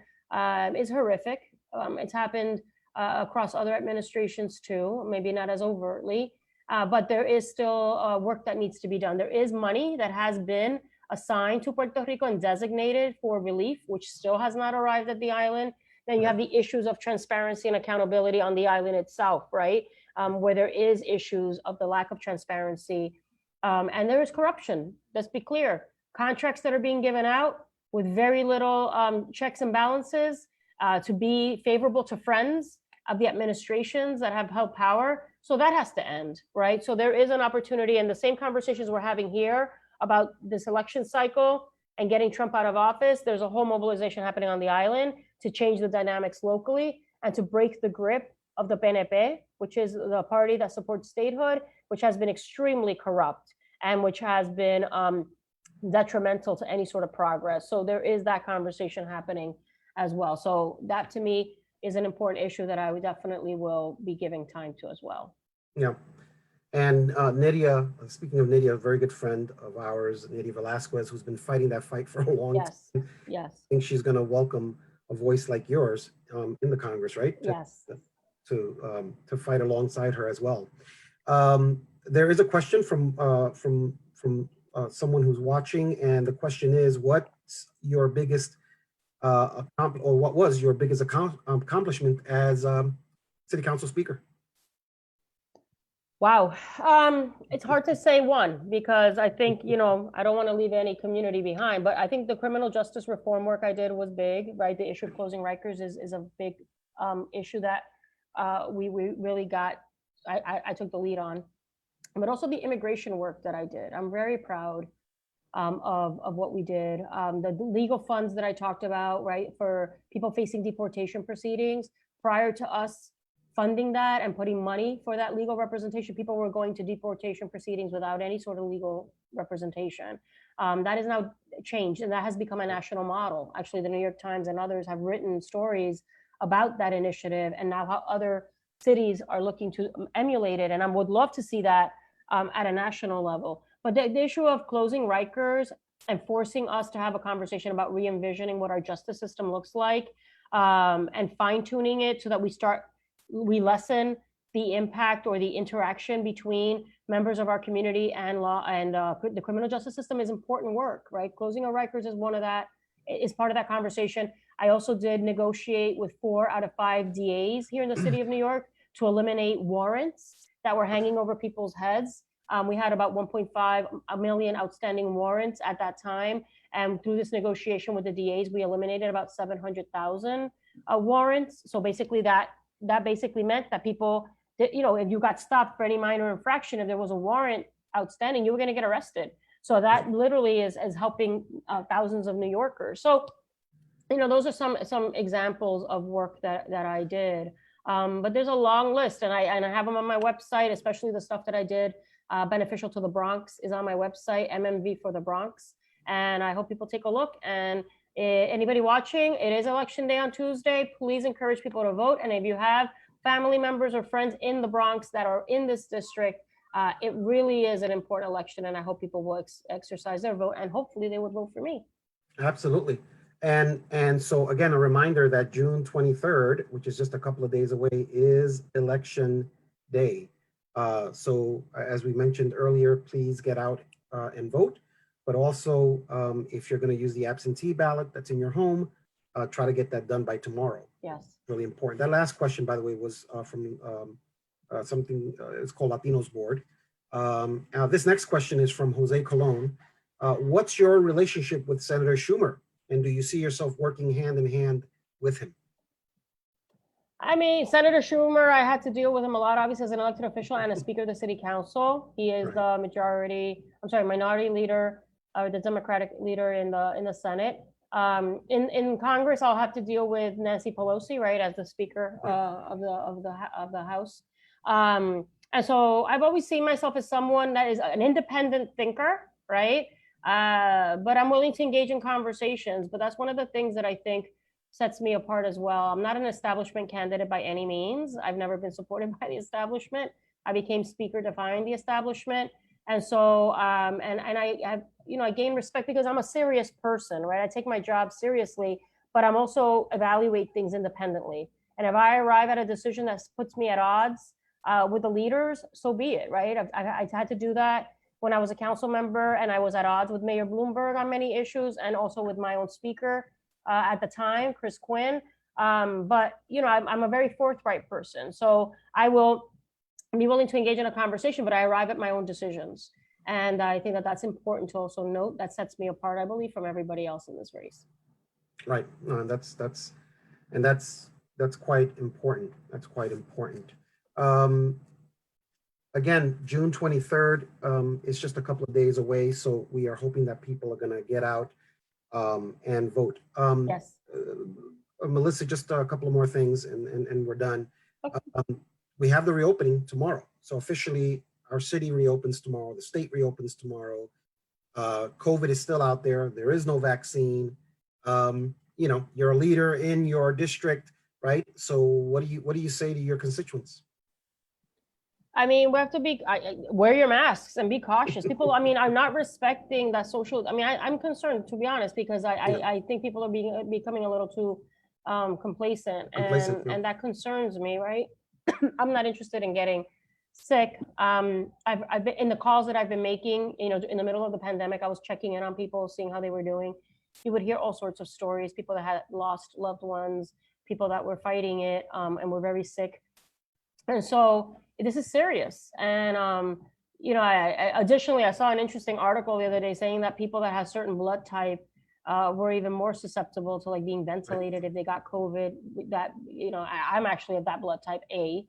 is horrific. It's happened across other administrations too, maybe not as overtly, but there is still work that needs to be done. There is money that has been assigned to Puerto Rico and designated for relief, which still has not arrived at the island. Then you have the issues of transparency and accountability on the island itself, right? Where there is issues of the lack of transparency. And there is corruption, let's be clear. Contracts that are being given out with very little checks and balances to be favorable to friends of the administrations that have held power. So that has to end, right? So there is an opportunity, and the same conversations we're having here about this election cycle and getting Trump out of office, there's a whole mobilization happening on the island to change the dynamics locally and to break the grip of the PNP, which is the party that supports statehood, which has been extremely corrupt and which has been detrimental to any sort of progress. So there is that conversation happening as well. So that to me is an important issue that I would definitely will be giving time to as well. Yeah. And Nydia, speaking of Nydia, a very good friend of ours, Nydia Velázquez, who's been fighting that fight for a long time. Yes. I think she's going to welcome a voice like yours in the Congress, right? Yes. To fight alongside her as well. There is a question from someone who's watching, and the question is, what's your biggest or what was your biggest accomplishment as City Council Speaker? Wow. It's hard to say one, because I think, I don't want to leave any community behind, but I think the criminal justice reform work I did was big, right? The issue of closing Rikers is a big issue that we really got, I took the lead on, but also the immigration work that I did. I'm very proud of what we did. The legal funds that I talked about, right, for people facing deportation proceedings, prior to us funding that and putting money for that legal representation, people were going to deportation proceedings without any sort of legal representation. That is now changed, and that has become a national model. Actually, the New York Times and others have written stories about that initiative, and now how other cities are looking to emulate it. And I would love to see that at a national level. But the issue of closing Rikers and forcing us to have a conversation about re-envisioning what our justice system looks like, and fine-tuning it so that we lessen the impact or the interaction between members of our community and law and the criminal justice system is important work, right? Closing of Rikers is part of that conversation. I also did negotiate with 4 out of 5 DAs here in the city of New York to eliminate warrants that were hanging over people's heads. We had about 1.5 million outstanding warrants at that time. And through this negotiation with the DAs, we eliminated about 700,000 warrants. So basically that basically meant that people, if you got stopped for any minor infraction, if there was a warrant outstanding, you were going to get arrested. So that literally is helping thousands of New Yorkers. So, those are some examples of work that I did. But there's a long list, and I have them on my website, especially the stuff that I did beneficial to the Bronx is on my website, MMV for the Bronx. And I hope people take a look. And anybody watching, it is election day on Tuesday. Please encourage people to vote. And if you have family members or friends in the Bronx that are in this district, it really is an important election. And I hope people will exercise their vote, and hopefully they would vote for me. Absolutely. And so again, a reminder that June 23rd, which is just a couple of days away, is election day. So as we mentioned earlier, please get out and vote. But also, if you're going to use the absentee ballot that's in your home, try to get that done by tomorrow. Yes. Really important. That last question, by the way, was from something, it's called Latinos Board. Now, this next question is from Jose Colon. What's your relationship with Senator Schumer? And do you see yourself working hand in hand with him? I mean, Senator Schumer, I had to deal with him a lot, obviously, as an elected official and a Speaker of the City Council. He is the minority leader, or the Democratic leader in the Senate. In Congress, I'll have to deal with Nancy Pelosi, right, as the Speaker of the House. And so I've always seen myself as someone that is an independent thinker, right? But I'm willing to engage in conversations. But that's one of the things that I think sets me apart as well. I'm not an establishment candidate by any means. I've never been supported by the establishment. I became Speaker defying the establishment. And so, and I have, I gain respect because I'm a serious person, right? I take my job seriously, but I'm also evaluate things independently. And if I arrive at a decision that puts me at odds with the leaders, so be it, right? I had to do that when I was a council member, and I was at odds with Mayor Bloomberg on many issues, and also with my own speaker at the time, Chris Quinn. But I'm a very forthright person, so I will be willing to engage in a conversation, but I arrive at my own decisions. And I think that that's important to also note. That sets me apart, I believe, from everybody else in this race. Right. No, that's quite important. That's quite important. Again, June 23rd is just a couple of days away, so we are hoping that people are going to get out and vote. Yes. Melissa, just a couple of more things, and we're done. Okay. We have the reopening tomorrow. So officially, our city reopens tomorrow. The state reopens tomorrow. COVID is still out there. There is no vaccine. You're a leader in your district, right? So what do you say to your constituents? I mean, we have to wear your masks and be cautious. People, I'm not respecting that social. I'm concerned, to be honest, because I think people are becoming a little too complacent, Complacent, yeah. and that concerns me, right? I'm not interested in getting sick. I've been in the calls that I've been making, you know, in the middle of the pandemic, I was checking in on people, seeing how they were doing. You would hear all sorts of stories, people that had lost loved ones, people that were fighting it, and were very sick. And so this is serious. And, you know, additionally, I saw an interesting article the other day saying that people that have certain blood type were even more susceptible to like being ventilated if they got COVID. That, you know, I'm actually of that blood type A.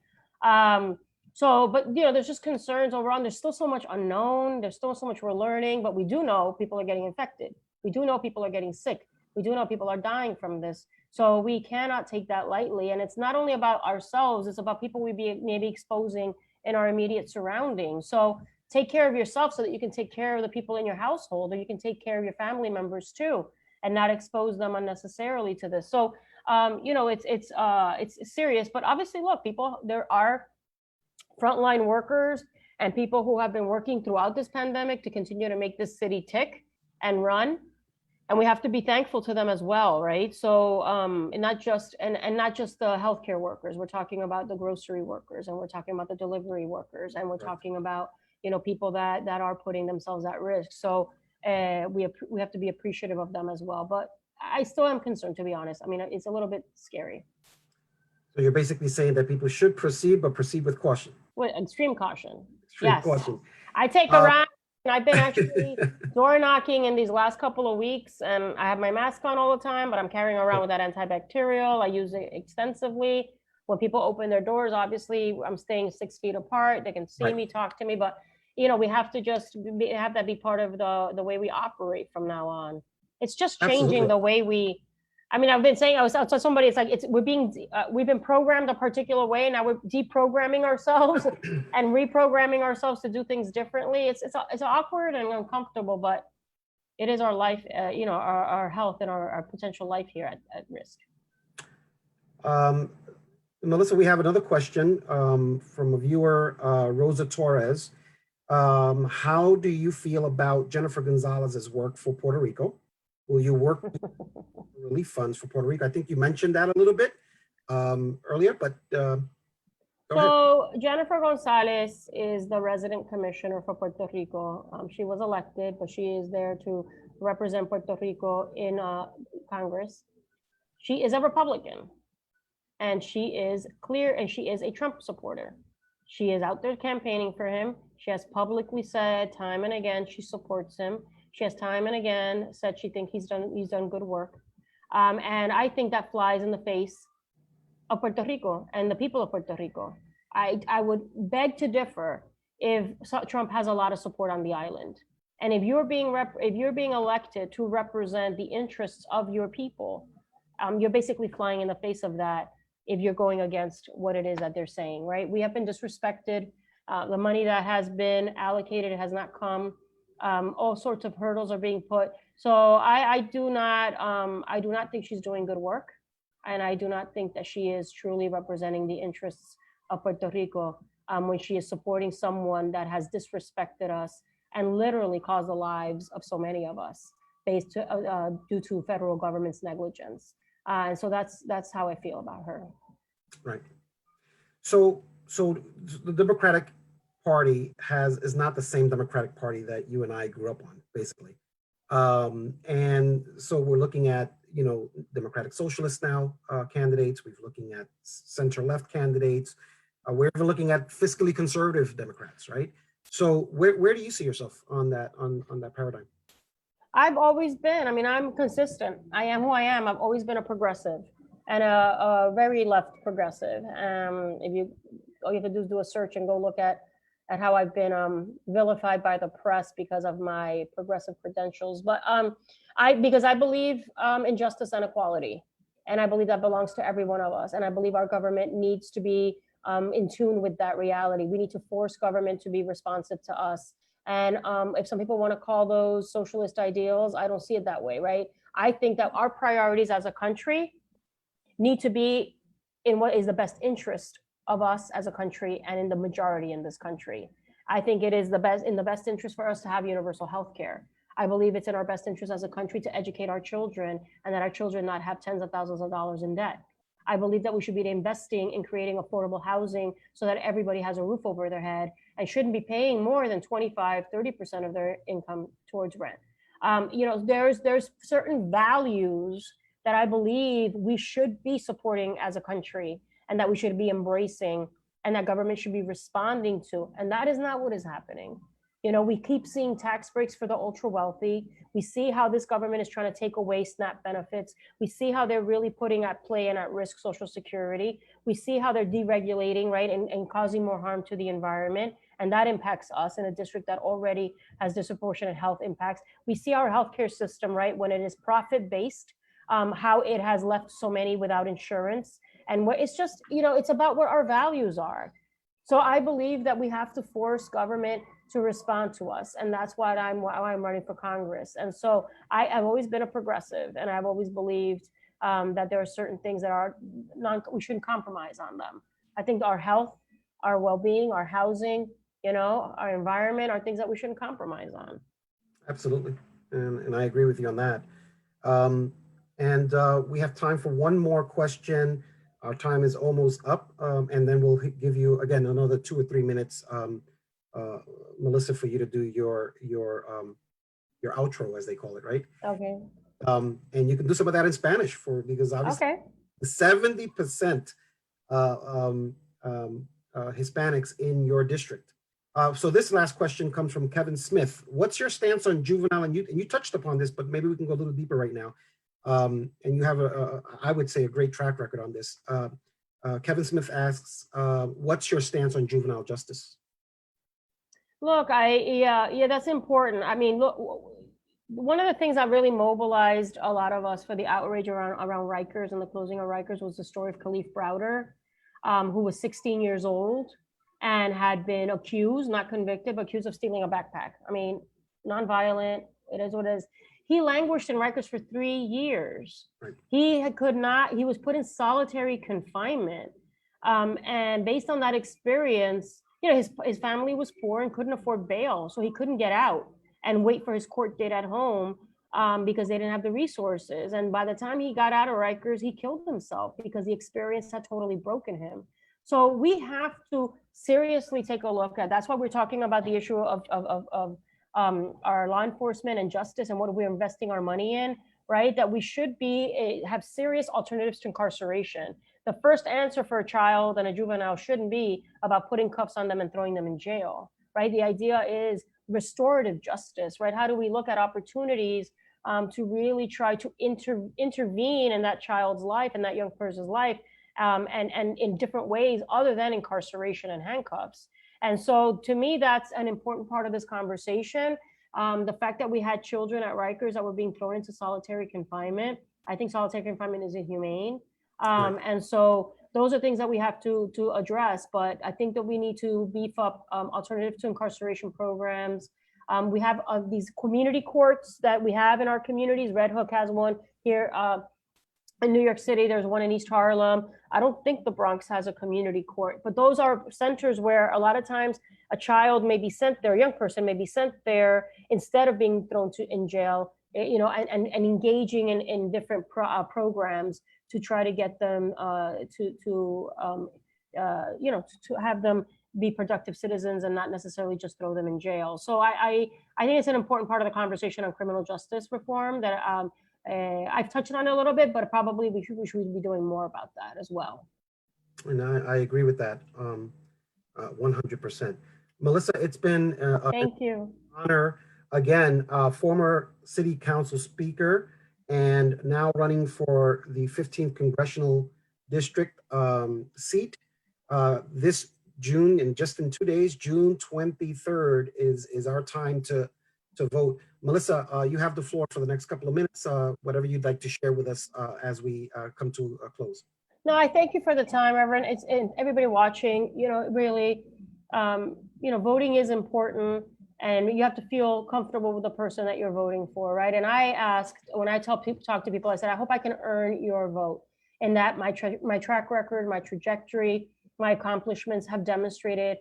So, but you know, there's just concerns overall. There's still so much unknown. There's still so much we're learning, but we do know people are getting infected. We do know people are getting sick. We do know people are dying from this. So we cannot take that lightly. And it's not only about ourselves, it's about people we be maybe exposing in our immediate surroundings. So take care of yourself so that you can take care of the people in your household, or you can take care of your family members too, and not expose them unnecessarily to this. So, you know, it's serious, but obviously, look, people, there are frontline workers and people who have been working throughout this pandemic to continue to make this city tick and run. And we have to be thankful to them as well, right? So, and not just the healthcare workers. We're talking about the grocery workers, and we're talking about the delivery workers, and we're talking about, you know, people that are putting themselves at risk. So we have to be appreciative of them as well. But I still am concerned, to be honest. I mean, it's a little bit scary. So you're basically saying that people should proceed, but proceed with caution. With extreme caution. Extreme Yes. caution. I take around. I've been actually door knocking in these last couple of weeks, and I have my mask on all the time, but I'm carrying around with that antibacterial. I use it extensively. When people open their doors, obviously I'm staying 6 feet apart. They can see me, talk to me, but you know, we have to just have that be part of the way we operate from now on. It's just changing the way we. I mean, I've been saying, I was to somebody, it's like, we've been programmed a particular way. Now we're deprogramming ourselves and reprogramming ourselves to do things differently. It's awkward and uncomfortable, but it is our life, you know, our health and our potential life here at risk. Melissa, we have another question from a viewer, Rosa Torres. How do you feel about Jennifer Gonzalez's work for Puerto Rico? Will you work with relief funds for Puerto Rico? I think you mentioned that a little bit earlier, but go ahead. Jennifer Gonzalez is the resident commissioner for Puerto Rico. She was elected, but she is there to represent Puerto Rico in Congress. She is a Republican, and she is clear, and she is a Trump supporter. She is out there campaigning for him. She has publicly said time and again she supports him. She has time and again said she thinks he's done good work. And I think that flies in the face of Puerto Rico and the people of Puerto Rico. I would beg to differ if Trump has a lot of support on the island. And if you're being elected to represent the interests of your people, you're basically flying in the face of that if you're going against what it is that they're saying, right? We have been disrespected. The money that has been allocated has not come. All sorts of hurdles are being put. So I do not think she's doing good work. And I do not think that she is truly representing the interests of Puerto Rico when she is supporting someone that has disrespected us and literally caused the lives of so many of us due to federal government's negligence. And so that's how I feel about her. Right. So the Democratic Party is not the same Democratic Party that you and I grew up on, basically. And so we're looking at, you know, Democratic Socialist now candidates. We're looking at center-left candidates. We're even looking at fiscally conservative Democrats, right? So where do you see yourself on that paradigm? I've always been, I mean, I'm consistent. I am who I am. I've always been a progressive and a very left progressive. All you have to do is do a search and go look at how I've been vilified by the press because of my progressive credentials. But because I believe in justice and equality. And I believe that belongs to every one of us. And I believe our government needs to be in tune with that reality. We need to force government to be responsive to us. And if some people want to call those socialist ideals, I don't see it that way, right? I think that our priorities as a country need to be in what is the best interest of us as a country and in the majority in this country. I think it is in the best interest for us to have universal health care. I believe it's in our best interest as a country to educate our children and that our children not have tens of thousands of dollars in debt. I believe that we should be investing in creating affordable housing so that everybody has a roof over their head and shouldn't be paying more than 25–30% of their income towards rent. There's certain values that I believe we should be supporting as a country and that we should be embracing and that government should be responding to. And that is not what is happening. We keep seeing tax breaks for the ultra wealthy. We see how this government is trying to take away SNAP benefits. We see how they're really putting at play and at risk Social Security. We see how they're deregulating, right, and causing more harm to the environment. And that impacts us in a district that already has disproportionate health impacts. We see our healthcare system, right, when it is profit-based, how it has left so many without insurance. And it's just, it's about what our values are. So I believe that we have to force government to respond to us. And that's why I'm running for Congress. And so I've always been a progressive, and I've always believed that there are certain things that we shouldn't compromise on them. I think our health, our well-being, our housing, our environment are things that we shouldn't compromise on. Absolutely. And I agree with you on that. We have time for one more question. Our time is almost up, and then we'll give you, again, another 2 or 3 minutes, Melissa, for you to do your outro, as they call it, right? Okay. And you can do some of that in Spanish because obviously 70% Hispanics in your district. So this last question comes from Kevin Smith. What's your stance on juvenile, and you touched upon this, but maybe we can go a little deeper right now. And you have I would say, a great track record on this. Kevin Smith asks, what's your stance on juvenile justice? Look, that's important. I mean, look, one of the things that really mobilized a lot of us for the outrage around Rikers and the closing of Rikers was the story of Khalif Browder, who was 16 years old and had been accused, not convicted, but accused of stealing a backpack. I mean, nonviolent, it is what it is. He languished in Rikers for 3 years. Right. He was put in solitary confinement. And based on that experience, his family was poor and couldn't afford bail. So he couldn't get out and wait for his court date at home because they didn't have the resources. And by the time he got out of Rikers, he killed himself because the experience had totally broken him. So we have to seriously take a look at, that's why we're talking about the issue of our law enforcement and justice and what we're investing our money in, right? That we should have serious alternatives to incarceration. The first answer for a child and a juvenile shouldn't be about putting cuffs on them and throwing them in jail, right? The idea is restorative justice, right? How do we look at opportunities to really try to intervene in that child's life and that young person's life, and in different ways other than incarceration and handcuffs. And so to me, that's an important part of this conversation. The fact that we had children at Rikers that were being thrown into solitary confinement, I think solitary confinement is inhumane. Right. And so those are things that we have to address, but I think that we need to beef up alternative to incarceration programs. We have these community courts that we have in our communities. Red Hook has one here in New York City. There's one in East Harlem. I don't think the Bronx has a community court, but those are centers where a lot of times a child may be sent there, a young person may be sent there instead of being thrown in jail, and engaging in different programs to try to get them to have them be productive citizens and not necessarily just throw them in jail. So I think it's an important part of the conversation on criminal justice reform that I've touched on a little bit, but probably we should be doing more about that as well. And I agree with that 100%. Melissa, it's been thank you. Honor again, former city council speaker and now running for the 15th Congressional District seat this June, and just in 2 days, June 23rd is our time to vote. Melissa, you have the floor for the next couple of minutes, whatever you'd like to share with us as we come to a close. No, I thank you for the time, Reverend. It's everybody watching, really, voting is important, and you have to feel comfortable with the person that you're voting for, right? And I asked, when I talk to people, I said, I hope I can earn your vote, and that my track record, my trajectory, my accomplishments have demonstrated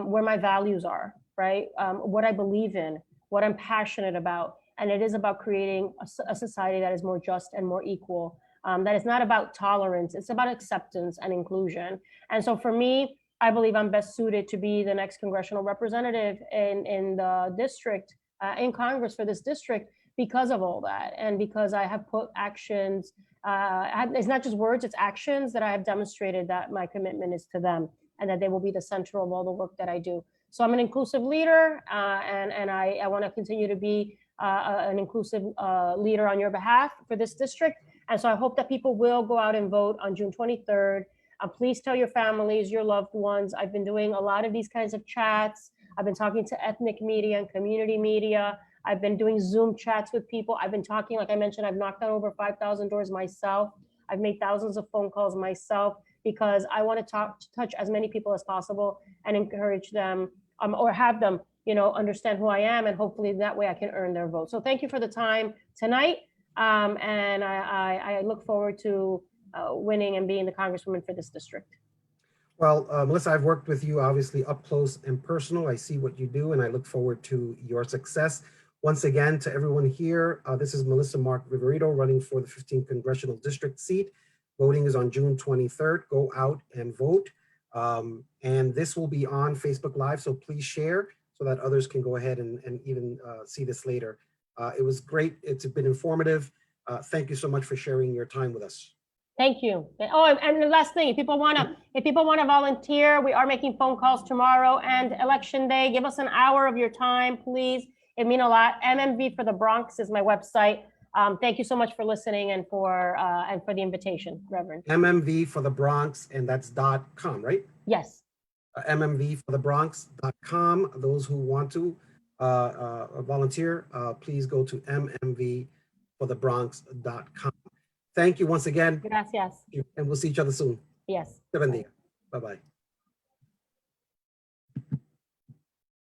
where my values are, right? What I believe in, what I'm passionate about, And it is about creating a society that is more just and more equal. That is not about tolerance, it's about acceptance and inclusion. And so for me, I believe I'm best suited to be the next congressional representative in the district, in Congress for this district, because of all that. And because I have put actions, it's not just words, it's actions that I have demonstrated that my commitment is to them and that they will be the center of all the work that I do. So I'm an inclusive leader, and I want to continue to be an inclusive leader on your behalf for this district. And so I hope that people will go out and vote on June 23rd. Please tell your families, your loved ones. I've been doing a lot of these kinds of chats. I've been talking to ethnic media and community media. I've been doing Zoom chats with people. I've been talking, like I mentioned, I've knocked on over 5,000 doors myself. I've made thousands of phone calls myself because I want to touch as many people as possible and encourage them or have them, understand who I am, and hopefully that way I can earn their vote. So thank you for the time tonight. And I look forward to winning and being the Congresswoman for this district. Well, Melissa, I've worked with you obviously up close and personal. I see what you do, and I look forward to your success. Once again, to everyone here, this is Melissa Mark-Viverito running for the 15th Congressional District seat. Voting is on June 23rd. Go out and vote. And this will be on Facebook Live, so please share so that others can go ahead and even see this later. It was great. It's been informative. Thank you so much for sharing your time with us. Thank you. Oh, and the last thing, if people want to volunteer, we are making phone calls tomorrow and election day. Give us an hour of your time, please. It means a lot. MMV for the Bronx is my website. Thank you so much for listening and for the invitation, Reverend. MMV for the Bronx, and that's .com, right? Yes. MMVforthebronx.com. Those who want to volunteer, please go to mmvforthebronx.com. Thank you once again. Gracias. And we'll see each other soon. Yes. Bye-bye.